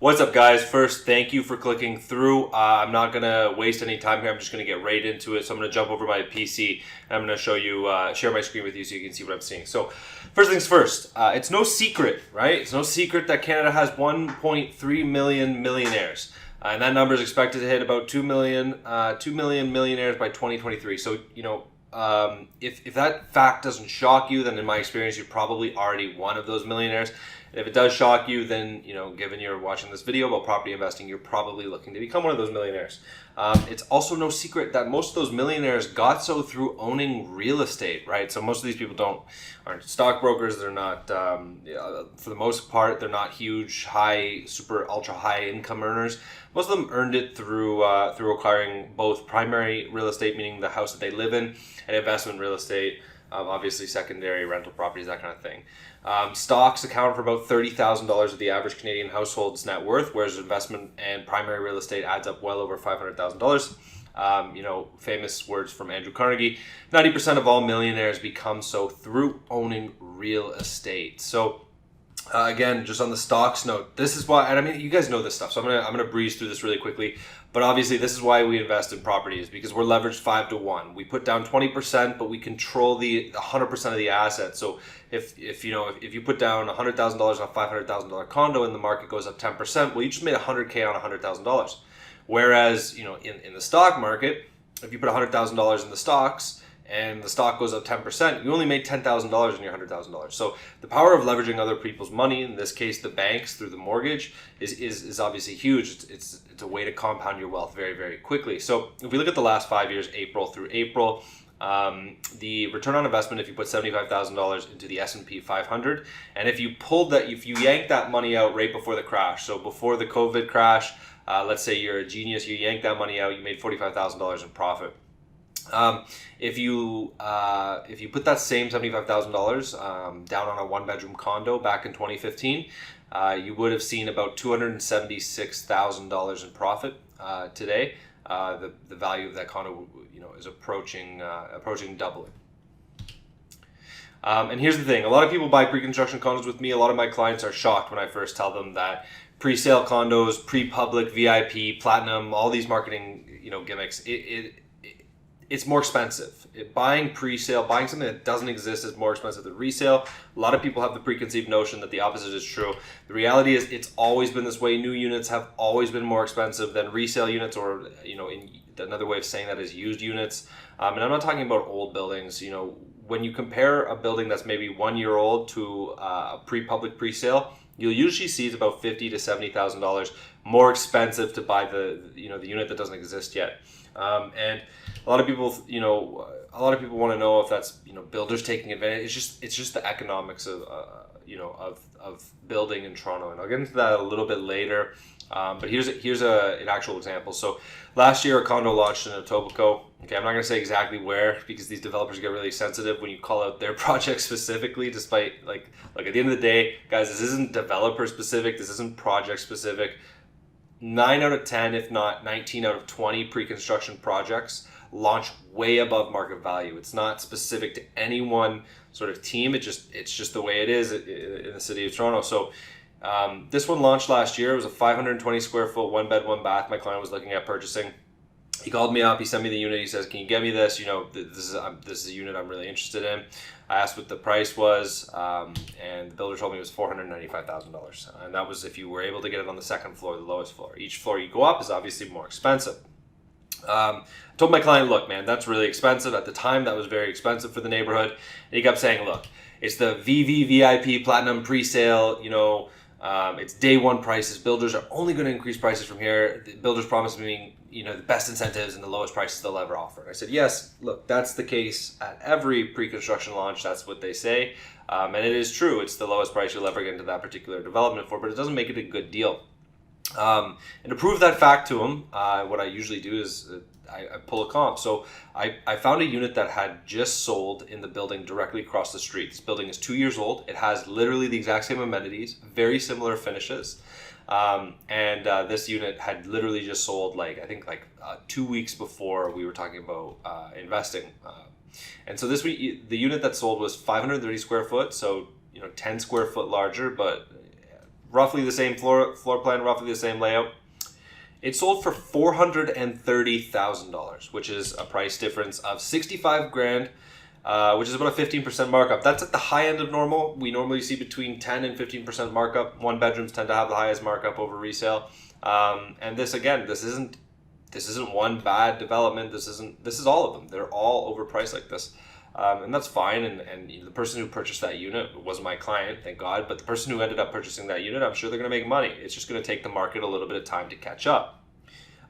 What's up, guys? First, thank you for clicking through. I'm not going to waste any time here. I'm just going to get right into it. So I'm going to jump over my PC and I'm going to show you, share my screen with you so you can see what I'm seeing. So first things first, it's no secret, right? It's no secret that Canada has 1.3 million millionaires. And that number is expected to hit about 2 million millionaires by 2023. So, if that fact doesn't shock you, then in my experience, you're probably already one of those millionaires. And if it does shock you, then, given you're watching this video about property investing, you're probably looking to become one of those millionaires. It's also no secret that most of those millionaires got so through owning real estate, right? So most of these people aren't stockbrokers. They're not, for the most part, they're not huge, super ultra high income earners. Most of them earned it through acquiring both primary real estate, meaning the house that they live in, and investment real estate, obviously secondary rental properties, that kind of thing. Stocks account for about $30,000 of the average Canadian household's net worth, whereas investment and primary real estate adds up well over $500,000. Famous words from Andrew Carnegie, 90% of all millionaires become so through owning real estate. So again, just on the stocks note, this is why, and I mean, you guys know this stuff, so I'm gonna breeze through this really quickly. But obviously, this is why we invest in properties, because we're leveraged 5-to-1. We put down 20%, but we control the 100% of the asset. So if you put down $100,000 on a $500,000 condo and the market goes up 10%, well, you just made $100K on $100,000. Whereas in the stock market, if you put $100,000 in the stocks, and the stock goes up 10%, you only made $10,000 on your $100,000. So the power of leveraging other people's money, in this case the banks through the mortgage, is obviously huge. It's a way to compound your wealth very, very quickly. So if we look at the last 5 years, April through April, the return on investment, if you put $75,000 into the S&P 500, and if you yank that money out right before the crash, so before the COVID crash, let's say you're a genius, you yank that money out, you made $45,000 in profit. If you put that same $75,000 down on a one-bedroom condo back in 2015, you would have seen about $276,000 in profit. Today, the value of that condo, is approaching doubling. And here's the thing: a lot of people buy pre-construction condos with me. A lot of my clients are shocked when I first tell them that pre-sale condos, pre-public, VIP, platinum, all these marketing, gimmicks. It's more expensive. Buying pre-sale, buying something that doesn't exist is more expensive than resale. A lot of people have the preconceived notion that the opposite is true. The reality is it's always been this way. New units have always been more expensive than resale units, or, another way of saying that is used units. And I'm not talking about old buildings. When you compare a building that's maybe 1 year old to a pre-public pre-sale, you'll usually see it's about $50,000 to $70,000 more expensive to buy the unit that doesn't exist yet. And a lot of people want to know if that's builders taking advantage. It's just the economics of building in Toronto, and I'll get into that a little bit later. But here's an actual example. So last year, a condo launched in Etobicoke. Okay, I'm not going to say exactly where, because these developers get really sensitive when you call out their project specifically. Despite like at the end of the day, guys, this isn't developer specific. This isn't project specific. 9 out of 10, if not 19 out of 20 pre-construction projects launch way above market value. It's not specific to any one sort of team. It's just the way it is in the city of Toronto. So this one launched last year. It was a 520 square foot, 1 bed, 1 bath. My client was looking at purchasing. He called me up. He sent me the unit. He says, "Can you get me this? This is a unit I'm really interested in." I asked what the price was, and the builder told me it was $495,000. And that was if you were able to get it on the second floor, the lowest floor. Each floor you go up is obviously more expensive. I told my client, "Look, man, that's really expensive." At the time, that was very expensive for the neighborhood. And he kept saying, "Look, it's the VIP Platinum pre-sale, it's day one prices. Builders are only going to increase prices from here. The builders promised me, the best incentives and the lowest prices they'll ever offer." I said, "Yes, look, that's the case at every pre-construction launch. That's what they say. And it is true. It's the lowest price you'll ever get into that particular development for, but it doesn't make it a good deal." And to prove that fact to him, what I usually do is I pull a comp. So I found a unit that had just sold in the building directly across the street. This building is 2 years old. It has literally the exact same amenities, very similar finishes. And this unit had literally just sold 2 weeks before we were talking about investing. And so this week, the unit that sold was 530 square foot, so 10 square foot larger, but roughly the same floor plan, roughly the same layout. It sold for $430,000, which is a price difference of 65 grand, which is about a 15% markup. That's at the high end of normal. We normally see between 10 and 15% markup. One bedrooms tend to have the highest markup over resale. And this isn't one bad development. This is all of them. They're all overpriced like this. And that's fine. And the person who purchased that unit wasn't my client, thank God. But the person who ended up purchasing that unit, I'm sure they're going to make money. It's just going to take the market a little bit of time to catch up.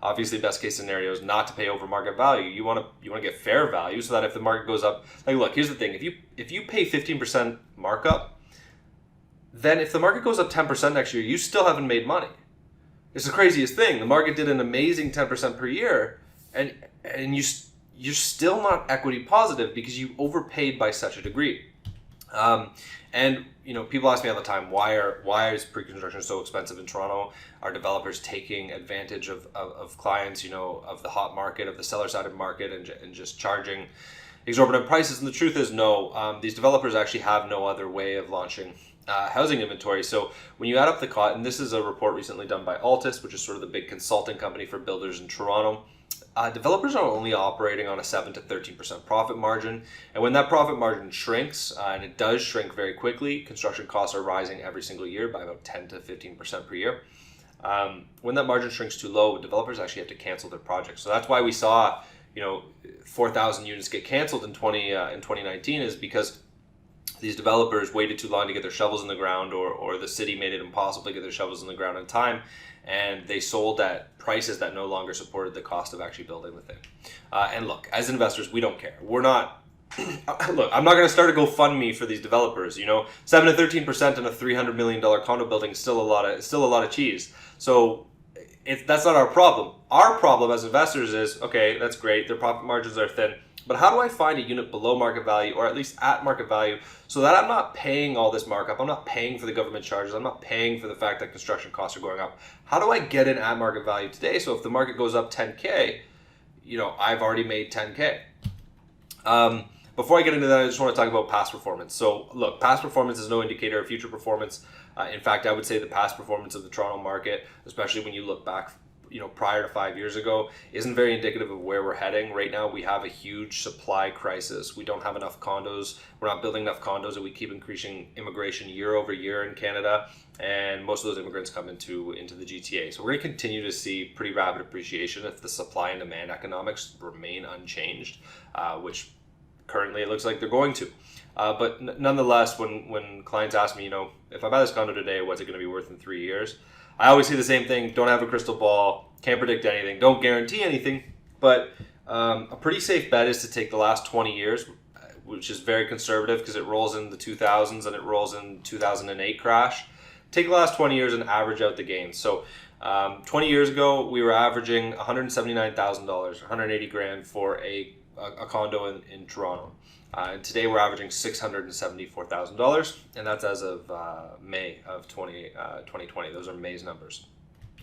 Obviously, best case scenario is not to pay over market value. You want to get fair value so that if the market goes up, like look, here's the thing: if you pay 15% markup, then if the market goes up 10% next year, you still haven't made money. It's the craziest thing. The market did an amazing 10% per year, and you're still not equity positive because you overpaid by such a degree. And people ask me all the time, why is pre-construction so expensive in Toronto? Are developers taking advantage of clients, of the hot market, of the seller-sided market, and just charging exorbitant prices? And the truth is, no. These developers actually have no other way of launching housing inventory. So when you add up the cost, and this is a report recently done by Altus, which is sort of the big consulting company for builders in Toronto. Developers are only operating on a 7 to 13% profit margin. And when that profit margin shrinks, and it does shrink very quickly, construction costs are rising every single year by about 10 to 15% per year. When that margin shrinks too low, developers actually have to cancel their projects. So that's why we saw, 4,000 units get canceled in 2019 is because these developers waited too long to get their shovels in the ground, or the city made it impossible to get their shovels in the ground in time, and they sold at prices that no longer supported the cost of actually building the thing. And look, as investors, we don't care. We're not. Look, I'm not going to start a GoFundMe for these developers. 7 to 13% in a $300 million condo building is still a lot of cheese. So that's not our problem. Our problem as investors is, okay, that's great. Their profit margins are thin. But how do I find a unit below market value, or at least at market value, so that I'm not paying all this markup, I'm not paying for the government charges, I'm not paying for the fact that construction costs are going up? How do I get in at market value today? So if the market goes up 10K, I've already made 10K. Before I get into that, I just want to talk about past performance. So look, past performance is no indicator of future performance. In fact, I would say the past performance of the Toronto market, especially when you look back prior to 5 years ago, isn't very indicative of where we're heading. Right now, we have a huge supply crisis. We don't have enough condos. We're not building enough condos, and we keep increasing immigration year over year in Canada, and most of those immigrants come into the GTA. So we're going to continue to see pretty rapid appreciation if the supply and demand economics remain unchanged, which currently it looks like they're going to. But nonetheless, when clients ask me, if I buy this condo today, what's it going to be worth in 3 years? I always say the same thing: don't have a crystal ball, can't predict anything, don't guarantee anything. But a pretty safe bet is to take the last 20 years, which is very conservative because it rolls in the 2000s and it rolls in 2008 crash. Take the last 20 years and average out the gains. So 20 years ago, we were averaging $179,000, 180 grand for a condo in Toronto. And today we're averaging $674,000, and that's as of May of 2020. Those are May's numbers,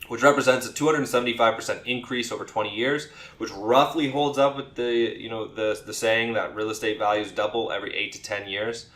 which represents a 275% increase over 20 years, which roughly holds up with the saying that real estate values double every 8 to 10 years.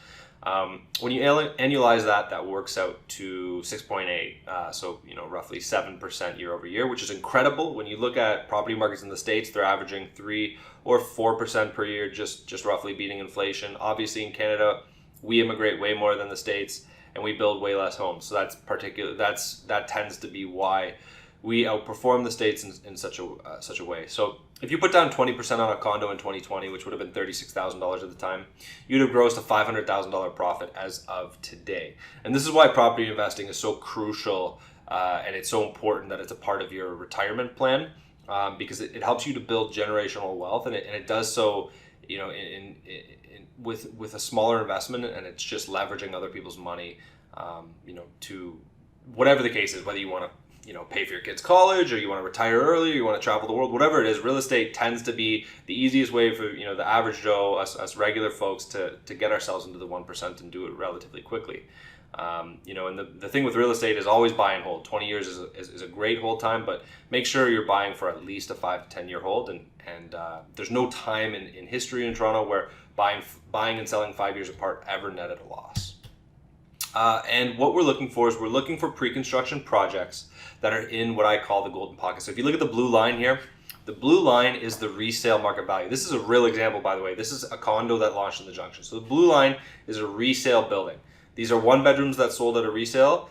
When you annualize that works out to 6.8, so roughly 7% year over year, which is incredible. When you look at property markets in the States, they're averaging 3 or 4% per year, just roughly beating inflation. Obviously, in Canada, we immigrate way more than the States, and we build way less homes. So that tends to be why we outperform the States in such a way. So if you put down 20% on a condo in 2020, which would have been $36,000 at the time, you'd have grossed a $500,000 profit as of today. And this is why property investing is so crucial, and it's so important that it's a part of your retirement plan, because it helps you to build generational wealth, and it does so, with a smaller investment, and it's just leveraging other people's money, to whatever the case is, whether you want to pay for your kids' college, or you want to retire early, or you want to travel the world, whatever it is. Real estate tends to be the easiest way for the average Joe, us regular folks, to get ourselves into the 1% and do it relatively quickly. And the thing with real estate is always buy and hold. 20 years is a great hold time, but make sure you're buying for at least a 5 to 10 year hold. And there's no time in history in Toronto where buying and selling 5 years apart ever netted a loss. And what we're looking for is we're looking for pre-construction projects that are in what I call the golden pocket. So if you look at the blue line here, the blue line is the resale market value. This is a real example, by the way. This is a condo that launched in the Junction. So the blue line is a resale building. These are one bedrooms that sold at a resale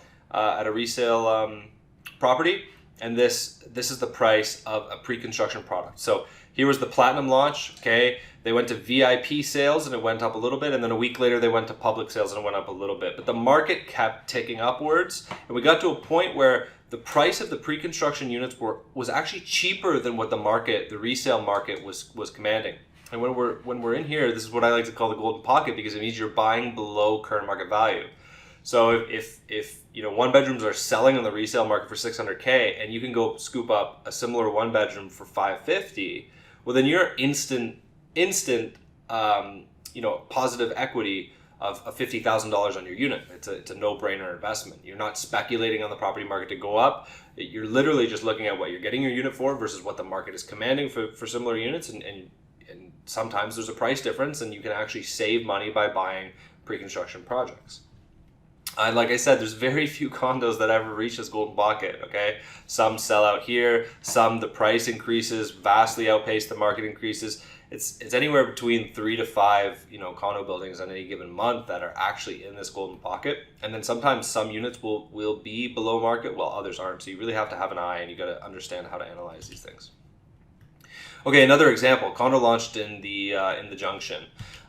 property, and this is the price of a pre-construction product. So here was the platinum launch. Okay, they went to VIP sales and it went up a little bit, and then a week later they went to public sales and it went up a little bit. But the market kept ticking upwards, and we got to a point where the price of the pre-construction units was actually cheaper than what the resale market was commanding. And when we're in here, this is what I like to call the golden pocket, because it means you're buying below current market value. So if one bedrooms are selling on the resale market for $600K and you can go scoop up a similar one bedroom for $550, well then you're instant positive equity of $50,000 on your unit. It's a no-brainer investment. You're not speculating on the property market to go up. You're literally just looking at what you're getting your unit for versus what the market is commanding for similar units, and sometimes there's a price difference, and you can actually save money by buying pre-construction projects. And like I said, there's very few condos that ever reach this golden pocket, okay? Some sell out here, some the price increases vastly outpace the market increases. It's anywhere between 3 to 5, condo buildings on any given month that are actually in this golden pocket. And then sometimes some units will be below market while others aren't. So you really have to have an eye, and you got to understand how to analyze these things. Okay, another example. Condo launched in the Junction.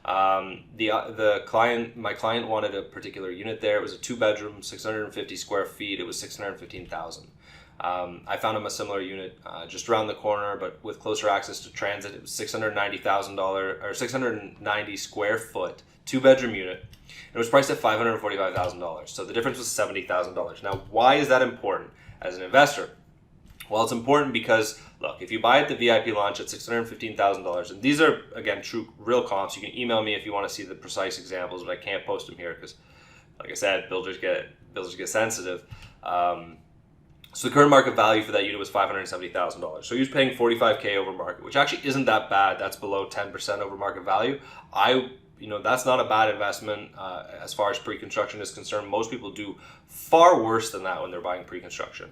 My client wanted a particular unit there. It was a 2-bedroom, 650 square feet. It was $615,000. I found him a similar unit just around the corner, but with closer access to transit. It was $690,000 or 690 square foot, 2-bedroom unit. It was priced at $545,000. So the difference was $70,000. Now, why is that important as an investor? Well, it's important because, look, if you buy at the VIP launch at $615,000, and these are, again, real comps. You can email me if you want to see the precise examples, but I can't post them here because, like I said, builders get sensitive. So the current market value for that unit was $570,000. So he was paying $45K over market, which actually isn't that bad. That's below 10% over market value. That's not a bad investment as far as pre-construction is concerned. Most people do far worse than that when they're buying pre-construction.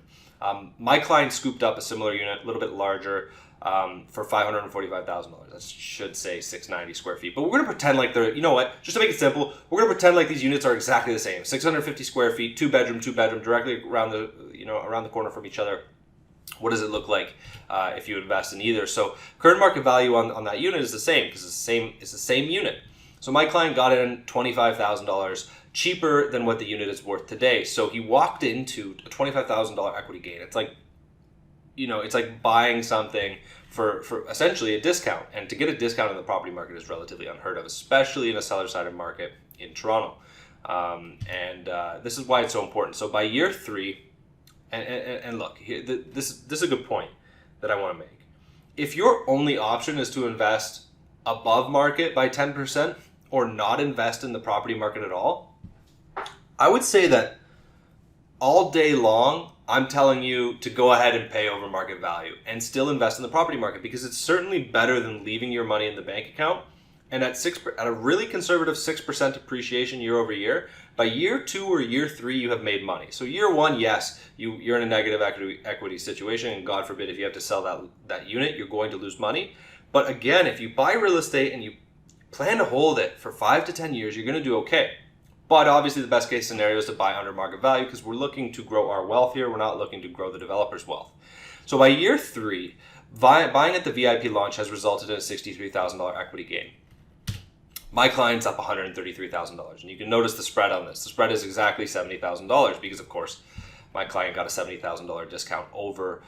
My client scooped up a similar unit, a little bit larger, for $545,000. That should say 690 square feet. But we're going to pretend like they're, just to make it simple, we're going to pretend like these units are exactly the same. 650 square feet, 2-bedroom, directly around the corner from each other. What does it look like if you invest in either? So current market value on that unit is the same because it's the same unit. So my client got in $25,000 cheaper than what the unit is worth today. So he walked into a $25,000 equity gain. It's like buying something for essentially a discount. And to get a discount in the property market is relatively unheard of, especially in a seller-sided market in Toronto. This is why it's so important. So by year 3, and look, here, this is a good point that I want to make. If your only option is to invest above market by 10% or not invest in the property market at all, I would say that all day long, I'm telling you to go ahead and pay over market value and still invest in the property market, because it's certainly better than leaving your money in the bank account. And at a really conservative 6% appreciation year over year, by year 2 or year 3, you have made money. So year 1, yes, you're in a negative equity situation, and God forbid if you have to sell that unit, you're going to lose money. But again, if you buy real estate and you plan to hold it for 5 to 10 years, you're going to do okay. But obviously the best case scenario is to buy under market value, because we're looking to grow our wealth here. We're not looking to grow the developer's wealth. So by year 3, buying at the VIP launch has resulted in a $63,000 equity gain. My client's up $133,000. And you can notice the spread on this. The spread is exactly $70,000 because, of course, my client got a $70,000 discount over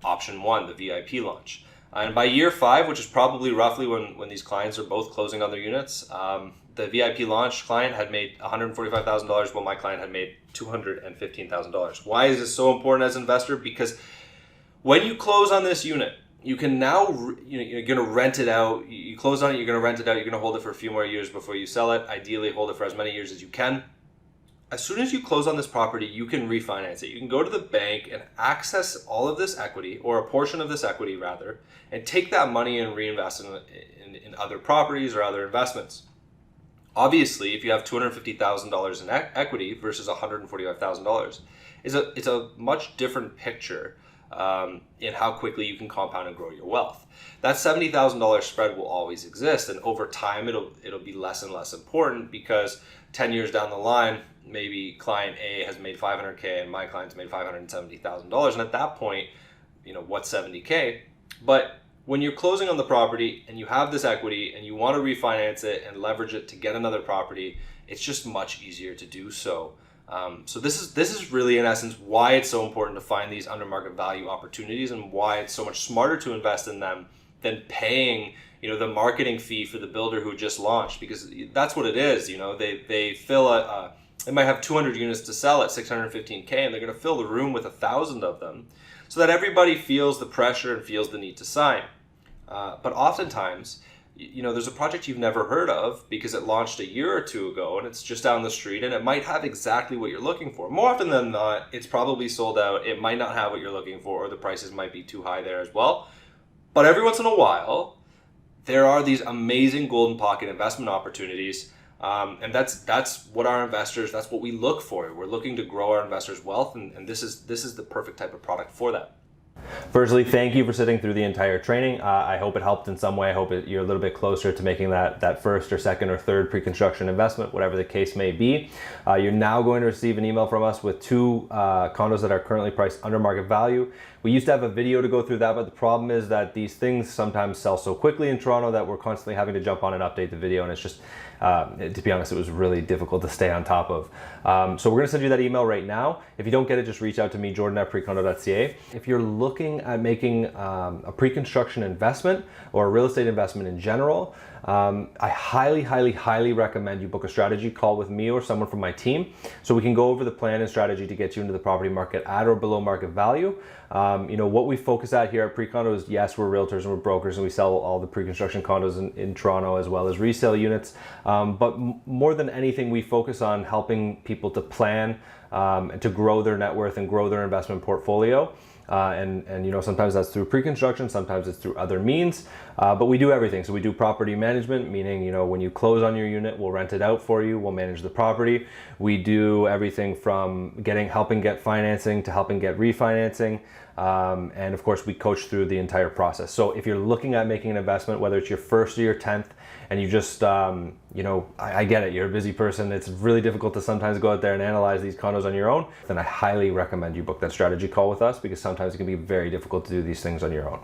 option 1, the VIP launch. And by year 5, which is probably roughly when these clients are both closing on their units, the VIP launch client had made $145,000 while my client had made $215,000. Why is this so important as an investor? Because when you close on this unit, you can now, you're going to rent it out. You close on it, you're going to rent it out. You're going to hold it for a few more years before you sell it. Ideally, hold it for as many years as you can. As soon as you close on this property, you can refinance it. You can go to the bank and access all of this equity, or a portion of this equity rather, and take that money and reinvest in other properties or other investments. Obviously, if you have $250,000 in equity versus $145,000, it's a much different picture in how quickly you can compound and grow your wealth. That $70,000 spread will always exist, and over time it'll be less and less important, because 10 years down the line, maybe client A has made $500K and my client's made $570,000, and at that point, what's 70K? But when you're closing on the property and you have this equity and you want to refinance it and leverage it to get another property, it's just much easier to do so. So this is really, in essence, why it's so important to find these under market value opportunities, and why it's so much smarter to invest in them than paying the marketing fee for the builder who just launched, because that's what it is. They fill they might have 200 units to sell at $615K, and they're going to fill the room with 1,000 of them, so that everybody feels the pressure and feels the need to sign. But oftentimes, there's a project you've never heard of because it launched a year or two ago and it's just down the street, and it might have exactly what you're looking for. More often than not, it's probably sold out. It might not have what you're looking for, or the prices might be too high there as well. But every once in a while, there are these amazing golden pocket investment opportunities. And that's what our investors, that's what we look for. We're looking to grow our investors' wealth, and this is the perfect type of product for that. Firstly, thank you for sitting through the entire training. I hope it helped in some way. I hope you're a little bit closer to making that first or second or third pre-construction investment, whatever the case may be. You're now going to receive an email from us with 2 condos that are currently priced under market value. We used to have a video to go through that, but the problem is that these things sometimes sell so quickly in Toronto that we're constantly having to jump on and update the video, and it's just, to be honest, it was really difficult to stay on top of. So we're going to send you that email right now. If you don't get it, just reach out to me, jordan@precondo.ca. If you're looking at making a pre-construction investment or a real estate investment in general, I highly recommend you book a strategy call with me or someone from my team, so we can go over the plan and strategy to get you into the property market at or below market value. What we focus at here at Precondo is, yes, we're realtors and we're brokers, and we sell all the pre-construction condos in Toronto as well as resale units. But more than anything, we focus on helping people to plan and to grow their net worth and grow their investment portfolio. And sometimes that's through pre-construction, sometimes it's through other means, but we do everything. So we do property management, meaning when you close on your unit, we'll rent it out for you, we'll manage the property. We do everything from helping get financing to helping get refinancing, and of course we coach through the entire process. So if you're looking at making an investment, whether it's your first or your 10th, and you just I get it, you're a busy person, it's really difficult to sometimes go out there and analyze these condos on your own, then I highly recommend you book that strategy call with us, because sometimes it can be very difficult to do these things on your own.